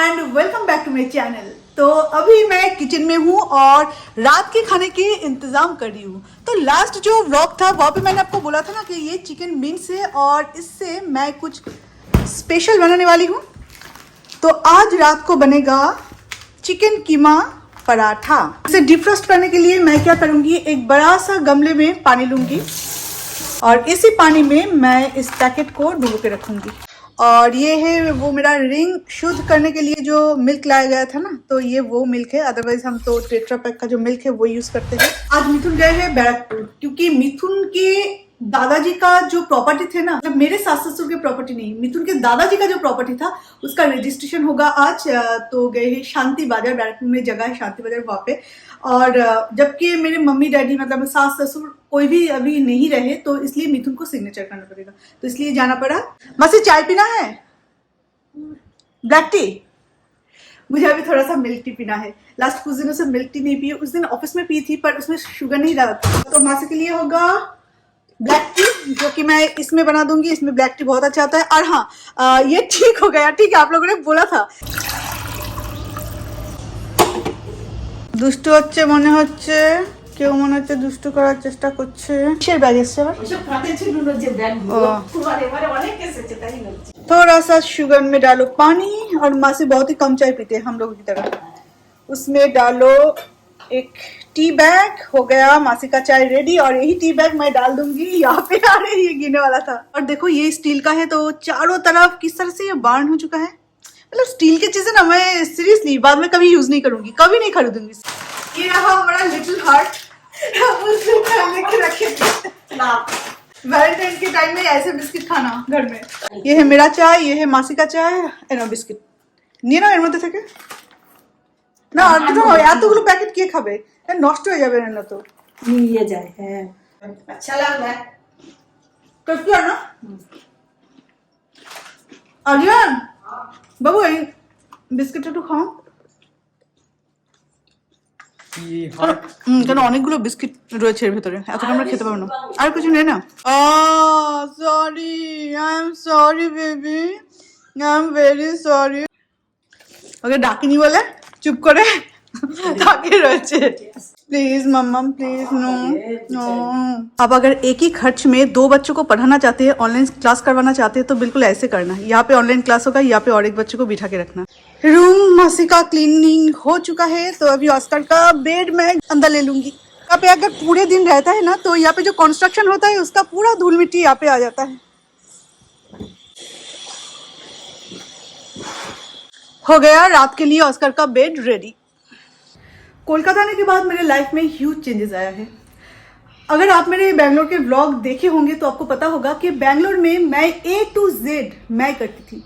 And welcome back to my channel. तो अभी मैं किचन में हूँ और रात के खाने के इंतज़ाम कर रही हूँ। तो लास्ट जो व्लॉग था वहाँ पे मैंने आपको बोला था ना कि ये चिकन मिन्स है और इससे मैं कुछ स्पेशल बनाने वाली हूँ। तो आज रात को बनेगा चिकन कीमा पराठा। इसे डिफ्रोस्ट करने के लिए मैं क्या करूँगी, एक बड़ा सा गमले में पानी लूँगी और इसी पानी में मैं इस पैकेट को डुबो के रखूँगी। और ये है वो मेरा रिंग शुद्ध करने के लिए जो मिल्क लाया गया था ना, तो ये वो मिल्क है। अदरवाइज हम तो टेट्रा पैक का जो मिल्क है वो यूज करते हैं। आज मिथुन गए हैं बैरकपुर क्योंकि मिथुन के दादाजी का जो प्रॉपर्टी थे ना, मतलब मेरे सास ससुर के प्रॉपर्टी नहीं, मिथुन के दादाजी का जो प्रॉपर्टी था उसका रजिस्ट्रेशन होगा आज। तो गए हैं शांति बाजार, बैरकपुर में जगह है शांति बाजार वहाँ पे। और जबकि मेरे मम्मी डैडी मतलब सास ससुर कोई भी अभी नहीं रहे, तो इसलिए मिथुन को सिग्नेचर करना पड़ेगा, तो इसलिए जाना पड़ा। मसी चाय पीना है? Black T? मुझे अभी थोड़ा सा मिल्क टी पीना है। लास्ट कुछ दिनों से मिल्क टी नहीं पी, उस दिन ऑफिस में पी थी पर उसमें शुगर नहीं डाला था। तो मासी के लिए होगा ब्लैक टी, जो कि मैं इसमें बना दूंगी। इसमें ब्लैक टी बहुत अच्छा आता है। और हाँ, ये ठीक हो गया, ठीक है, आप लोगों ने बोला था। দুষ্টু হচ্ছে মনে হচ্ছে, কেউ মনে হচ্ছে দুষ্টু করার চেষ্টা করছে। কিসের ব্যাগ এসছে আবার? थोड़ा सा शुगर में डालो पानी, और माँ से बहुत ही कम चाय पीते हैं हम लोगों की तरह। उसमें डालो एक टी बैग, हो गया मासी का चाय रेडी। और यही टी बैग मैं डाल दूंगी यहाँ पे। अरे ये गिरने वाला था। और देखो ये स्टील का है, तो चारों तरफ किस तरह से ये बर्न हो चुका है। मतलब स्टील की चीजें ना मैं सीरियसली बाद में कभी यूज नहीं करूंगी, कभी नहीं खरीदूंगी। ये रहा हमारा लिटिल हार्ट, वैलेंटाइन के टाइम में ऐसे बिस्किट खाना घर में। ये है मेरा चाय, ये है मासी का चाय, एनो बिस्किट নিয়ে নাও এর মধ্যে থেকে। না আর তো এতগুলো প্যাকেট কে খাবে, নষ্ট হয়ে যাবে না তো। নিয়ে যায়। হ্যাঁ আচ্ছা লাগবে টেস্টি है ना। আরিয়ান বাবু এই বিস্কিটটা একটু খাও। কেন অনেকগুলো বিস্কিট রয়েছে এর ভেতরে, এতটা আমরা খেতে পারবো না। আর কিছু নেই না? Sorry, I am sorry baby, I am very sorry. Okay ডাকিনি বলে চুপ করে তাকিয়ে রয়েছে। प्लीज मम्मा प्लीज, नो नो। अब अगर एक ही खर्च में 2 बच्चों को पढ़ाना चाहते हैं, ऑनलाइन क्लास करवाना चाहते हैं, तो बिल्कुल ऐसे करना। यहाँ पे ऑनलाइन क्लास होगा, यहाँ पे और एक बच्चे को बिठा के रखना। रूम मासी का क्लीनिंग हो चुका है, तो अभी ऑस्कर का बेड मैं अंदर ले लूंगी। यहाँ पे अगर पूरे दिन रहता है ना, तो यहाँ पे जो कंस्ट्रक्शन होता है उसका पूरा धूल मिट्टी यहाँ पे आ जाता है। हो गया रात के लिए ऑस्कर का बेड रेडी। कोलकाता आने के बाद मेरे लाइफ में ह्यूज चेंजेस आया है। अगर आप मेरे बैंगलोर के व्लॉग देखे होंगे तो आपको पता होगा कि बैंगलोर में मैं A to Z मैं करती थी,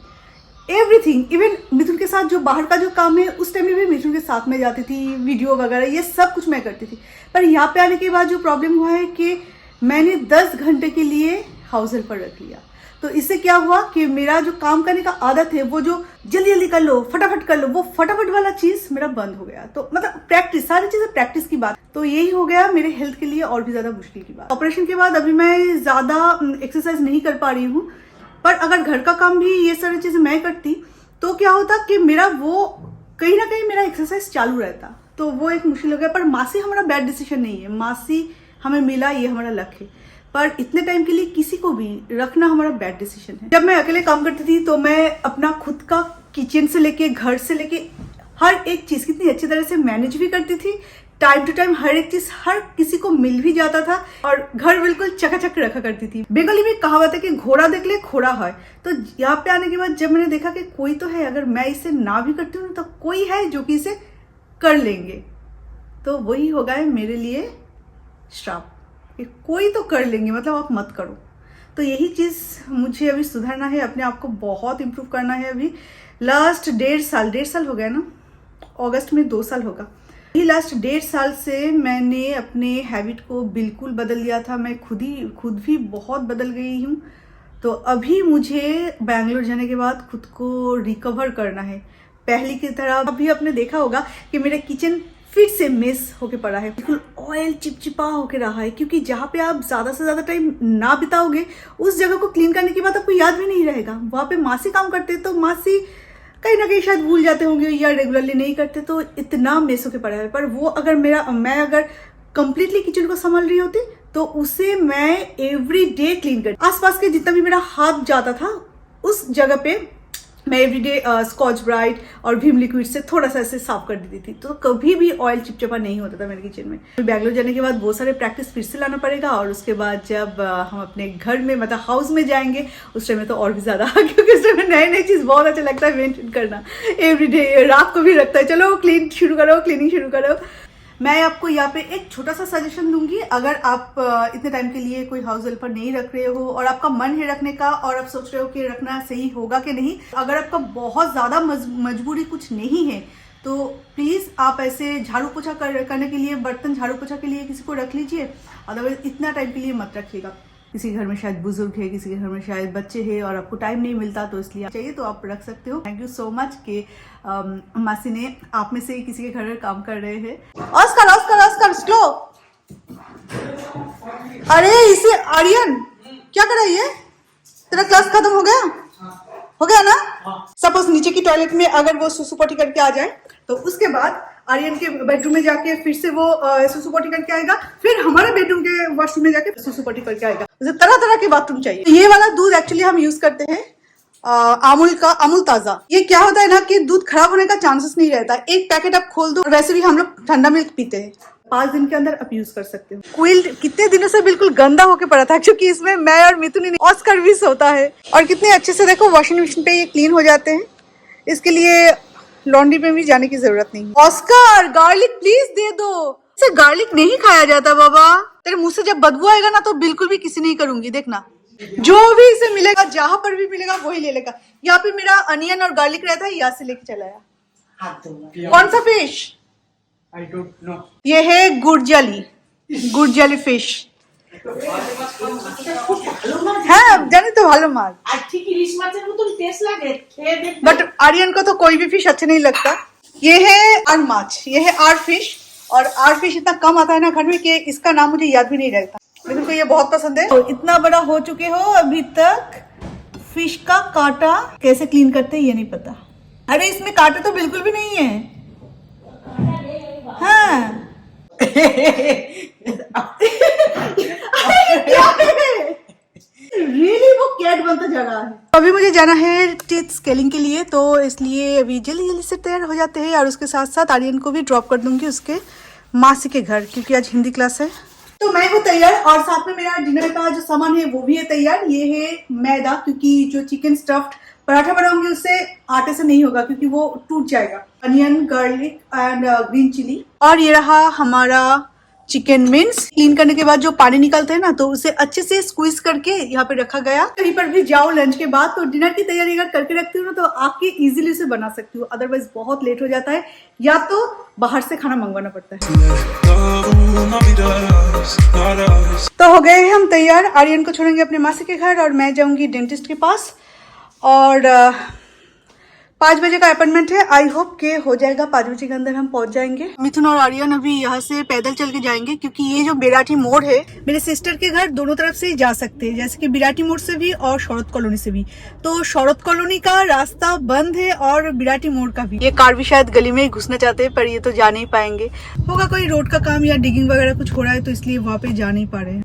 एवरीथिंग। इवन मिथुन के साथ जो बाहर का जो काम है उस टाइम में भी मिथुन के साथ में जाती थी, वीडियो वगैरह ये सब कुछ मैं करती थी। पर यहाँ पे आने के बाद जो प्रॉब्लम हुआ है कि मैंने 10 घंटे के लिए हाउस हेल्पर रख लिया। तो इससे क्या हुआ कि मेरा जो काम करने का आदत है, वो जो जल्दी जल्दी कर लो, फटाफट कर लो, वो फटाफट वाला चीज मेरा बंद हो गया। तो मतलब प्रैक्टिस, सारी चीजें प्रैक्टिस की बात। तो यही हो गया मेरे हेल्थ के लिए और भी ज्यादा मुश्किल की बात। ऑपरेशन के बाद अभी मैं ज्यादा एक्सरसाइज नहीं कर पा रही हूँ, पर अगर घर का काम भी ये सारी चीजें मैं करती तो क्या होता कि मेरा वो कहीं ना कहीं मेरा एक्सरसाइज चालू रहता। तो वो एक मुश्किल हो गया। पर मासी हमारा बैड डिसीजन नहीं है, मासी हमें मिला, ये हमारा लक है। पर इतने टाइम के लिए किसी को भी रखना हमारा बैड डिसीजन है। जब मैं अकेले काम करती थी तो मैं अपना खुद का किचन से लेके घर से लेके हर एक चीज कितनी अच्छी तरह से मैनेज भी करती थी। टाइम टू टाइम हर एक चीज हर किसी को मिल भी जाता था और घर बिल्कुल चकाचक रखा करती थी। बंगाली में कहावत है कि घोड़ा देख ले घोड़ा है। तो यहाँ पे आने के बाद जब मैंने देखा कि कोई तो है, अगर मैं इसे ना भी करती हूँ तो कोई है जो कि इसे कर लेंगे, तो वही होगा मेरे लिए श्राप। कोई तो कर लेंगे, मतलब आप मत करो। तो यही चीज़ मुझे अभी सुधारना है, अपने आप को बहुत इम्प्रूव करना है। अभी लास्ट 1.5 साल हो गया ना, अगस्त में 2 साल होगा। यही लास्ट 1.5 साल से मैंने अपने हैबिट को बिल्कुल बदल दिया था। मैं खुद भी बहुत बदल गई हूँ। तो अभी मुझे बैंगलोर जाने के बाद खुद को रिकवर करना है पहले की तरह। अभी आपने देखा होगा कि मेरा किचन फिर से मेस होके पड़ा है, बिल्कुल ऑयल चिपचिपा होके रहा है, क्योंकि जहाँ पे आप ज्यादा से ज्यादा टाइम ना बिताओगे उस जगह को क्लीन करने के बाद आपको याद भी नहीं रहेगा। वहाँ पे मासी काम करते तो मासी कहीं ना कहीं शायद भूल जाते होंगे या रेगुलरली नहीं करते, तो इतना मेस होके पड़ा है। पर वो अगर मैं अगर कंप्लीटली किचन को संभाल रही होती तो उसे मैं एवरी डे क्लीन कर, आसपास के जितना भी मेरा हाथ जाता था उस जगह पे मैं एवरीडे स्कॉच ब्राइट और भीम लिक्विड से थोड़ा सा ऐसे साफ कर देती थी, तो कभी भी ऑयल चिपचिपा नहीं होता था मेरे किचन में। बैंगलोर जाने के बाद बहुत सारे प्रैक्टिस फिर से लाना पड़ेगा, और उसके बाद जब हम अपने घर में मतलब हाउस में जाएंगे उस टाइम में तो और भी ज़्यादा क्योंकि उस टाइम में नई नई चीज़ बहुत अच्छा लगता है मेंटेन करना एवरीडे। रात को भी लगता है चलो क्लीनिंग शुरू करो। मैं आपको यहाँ पे एक छोटा सा सजेशन दूंगी, अगर आप इतने टाइम के लिए कोई हाउस हेल्पर नहीं रख रहे हो और आपका मन है रखने का और आप सोच रहे हो कि रखना सही होगा कि नहीं, अगर आपका बहुत ज़्यादा मजबूरी कुछ नहीं है तो प्लीज़ आप ऐसे झाड़ू पोछा करने के लिए, बर्तन झाड़ू पोछा के लिए किसी को रख लीजिए। अदरवाइज इतना टाइम के लिए मत रखिएगा। किसी घर में शायद बुजुर्ग है, किसी के घर में शायद बच्चे हैं और आपको टाइम नहीं मिलता, तो इसलिए चाहिए तो आप रख सकते हो। थैंक यू सो मच कि मासी ने आप में से ही किसी के घर में काम कर रहे हैं। Oscar slow. अरे इसे आर्यन क्या कर रही है? तेरा क्लास खत्म हो गया ना? सपोज नीचे की टॉयलेट में अगर वो सुसु पोटी करके आ जाए तो उसके बाद आर्यन के बेडरूम में जाके फिर से वो सुसु पोटी करके आएगा, फिर हमारे बेडरूम के वॉशरूम में जाके सुसु पोटी करके आएगा। तरह तरह के बाथरूम चाहिए। ये वाला दूध एक्चुअली हम यूज करते हैं अमूल ताजा। ये क्या होता है ना कि दूध खराब होने का चांसेस नहीं रहता। एक पैकेट आप खोल दो, वैसे भी हम लोग ठंडा मिल्क पीते हैं, 5 दिन के अंदर आप यूज कर सकते हो। क्विल कितने दिनों से बिल्कुल गंदा होके पड़ा था क्योंकि इसमें मैं और मिथुन ही ऑस्कर भी सोता है, और कितने अच्छे से देखो वॉशिंग मशीन पे ये क्लीन हो जाते हैं। इसके लिए लॉन्ड्री में भी जाने की जरूरत नहीं। ऑस्कर गार्लिक प्लीज दे दो। इसे गार्लिक नहीं खाया जाता बाबा। तेरे मुंह से जब बदबू आएगा ना तो बिल्कुल भी किसी नहीं करूंगी, देखना। जो भी इसे मिलेगा, जहां पर भी मिलेगा वही ले लेगा। यहाँ पे मेरा अनियन और गार्लिक रहता है, यहाँ से लेके चला आया। कौन सा फिश? I don't know. ये है गुडजाली फिश। হ্যাঁ জানি তো ভালো মাছ, আর ঠিক ইলিশ মাছের মতন টেস্ট লাগে, খেয়ে দেখ। बट आर्यन को तो कोई भी फिश अच्छा नहीं लगता। ये है आर माछ, ये है आर फिश, और आर फिश इतना कम आता है ना घर में कि इसका नाम मुझे याद भी नहीं रहता, लेकिन को ये बहुत पसंद है। तो इतना बड़ा हो चुके हो, अभी तक फिश का कांटा कैसे क्लीन करते हैं ये नहीं पता। अरे इसमें कांटे तो बिल्कुल भी नहीं है। हाँ रियली वो कैट बनता जा रहा है। अभी मुझे जाना है टीथ स्केलिंग के लिए, तो इसलिए अभी जल्दी से तैयार हो जाते हैं, और उसके साथ साथ आर्यन को भी ड्रॉप कर दूंगी उसके मासी के घर, क्योंकि आज हिंदी क्लास है। तो मैं हूँ तैयार, और साथ में मेरा डिनर का जो सामान है वो भी है तैयार। ये है मैदा, क्योंकि जो चिकन स्टफ्ड पराठा बनाऊंगी उससे आटे से नहीं होगा क्योंकि वो टूट जाएगा। Onion, garlic and green chilli, और ये रहा हमारा चिकन मिन्स। क्लीन करने के बाद जो पानी निकलते हैं ना, तो उसे अच्छे से स्क्वीज करके यहाँ पे रखा गया। कहीं पर भी जाओ लंच के बाद तो डिनर की तैयारी अगर करके रखती हूँ ना, तो आके इजीली उसे बना सकती हूँ। अदरवाइज बहुत लेट हो जाता है, या तो बाहर से खाना मंगवाना पड़ता है। तो हो गए हम तैयार। आर्यन को छोड़ेंगे अपने मासी के घर और मैं जाऊंगी डेंटिस्ट के पास, और 5 बजे का अपॉइंटमेंट है। आई होप के हो जाएगा, 5 बजे के अंदर हम पहुंच जाएंगे। मिथुन और आर्यन अभी यहाँ से पैदल चल के जाएंगे, क्योंकि ये जो बिराटी मोड़ है, मेरे सिस्टर के घर दोनों तरफ से ही जा सकते हैं, जैसे कि बिराटी मोड़ से भी और शौरत कॉलोनी से भी। तो शौरत कॉलोनी का रास्ता बंद है और बिराटी मोड़ का भी। ये कार भी शायद गली में ही घुसना चाहते हैं, पर ये तो जा नहीं पाएंगे। होगा कोई रोड का काम या डिगिंग वगैरह कुछ हो रहा है, तो इसलिए वहाँ पे जा नहीं पा रहे हैं।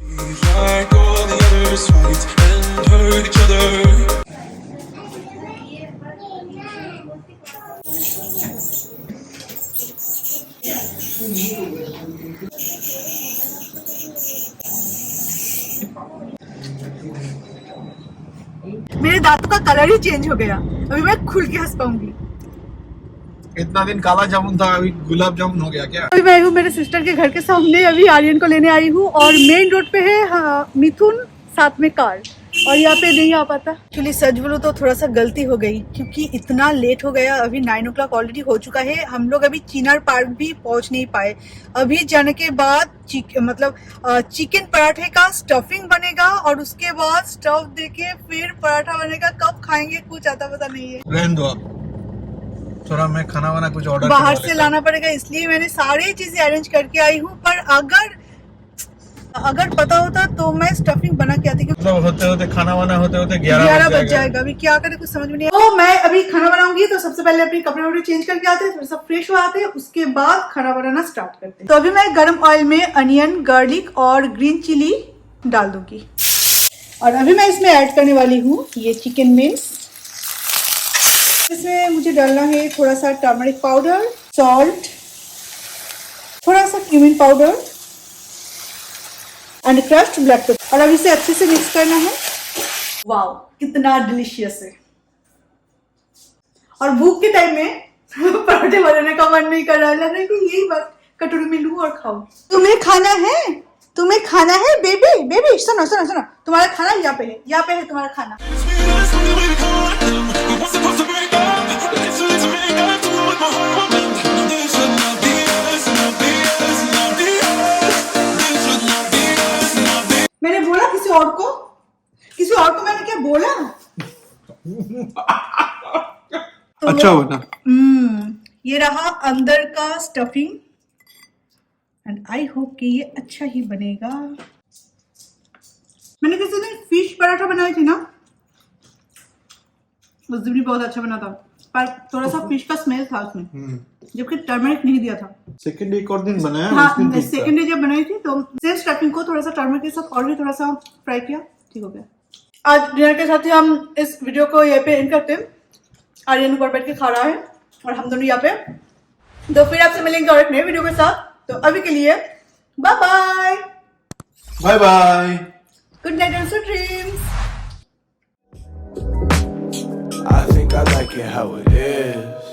मेरे दांतों का कलर ही चेंज हो गया, अभी मैं खुल के हंस पाऊंगी। इतना दिन काला जामुन था, अभी गुलाब जामुन हो गया क्या? अभी मैं हूँ मेरे सिस्टर के घर के सामने, अभी आर्यन को लेने आई हूँ, और मेन रोड पे है मिथुन, साथ में कार, और यहाँ पे नहीं आ पाता। एक्चुअली सच बोलो तो थोड़ा सा गलती हो गई, क्योंकि इतना लेट हो गया। अभी 9 o'clock ऑलरेडी हो चुका है। हम लोग अभी चिनार पार्क भी पहुंच नहीं पाए। अभी जाने के बाद चिकन पराठे का स्टफिंग बनेगा, और उसके बाद स्टफ देके फिर पराठा बनेगा। कब खाएंगे कुछ आता पता नहीं है। रहने दो आप, थोड़ा मैं खाना वाना कुछ ऑर्डर बाहर से लाना पड़ेगा, इसलिए मैंने सारी चीजें अरेंज करके आई हूँ। पर अगर अगर पता होता तो मैं स्टफिंग बना के आती, मतलब होते होते खाना वाना होते होते 11 11 बज बज जाएगा। अभी क्या करें कुछ समझ में नहीं। तो मैं अभी खाना बनाऊंगी, तो सबसे पहले अपने कपड़े वपड़े चेंज करके आते हैं, थोड़ा सा फ्रेश हो आते हैं, उसके बाद खाना बनाना स्टार्ट करते हैं। तो अभी मैं गरम ऑयल में अनियन, गार्लिक और ग्रीन चिली डाल दूंगी। और अभी मैं इसमें ऐड करने वाली हूँ ये चिकन मिन्स। इसमें मुझे डालना है थोड़ा सा टर्मरिक पाउडर, सॉल्ट, थोड़ा सा cumin powder and crushed black pepper. और अब इसे अच्छे से मिक्स करना है। वाओ, कितना डिलीशियस है। और भूख के टाइम में पराठे बनाने का मन नहीं कर रहा है, लग रहा है कि यही बात कटोरी में लूं और खाऊं। तुम्हें खाना है, तुम्हें खाना है बेबी। बेबी सुनो सुनो सुनो, तुम्हारा खाना यहाँ पे है, यहाँ पे है तुम्हारा खाना। मैंने बोला किसी और को मैंने क्या बोला? तो अच्छा होता। ये रहा अंदर का स्टफिंग एंड आई होप कि ये अच्छा ही बनेगा। मैंने किसी दिन फिश पराठा बनाई थी ना, उस दिन भी बहुत अच्छा बना था, पर थोड़ा सा फिश का स्मेल था उसमें, जबकि टर्मरिक नहीं दिया था। सेकंड एक और दिन बनाया। हाँ, सेकंड डे जब बनाई थी तो सेम स्टफिंग को थोड़ा सा टर्मरिक के साथ और भी थोड़ा सा फ्राई किया, ठीक हो गया। आज डिनर के साथ ही हम इस वीडियो को यहाँ पे एंड करते हैं। आर्यन ऊपर बैठ के खा रहा है और हम दोनों यहाँ पे। तो फिर आपसे मिलेंगे और एक नए वीडियो के साथ। तो अभी के लिए bye bye, bye bye, good night and sweet dreams. I think I like it how it is.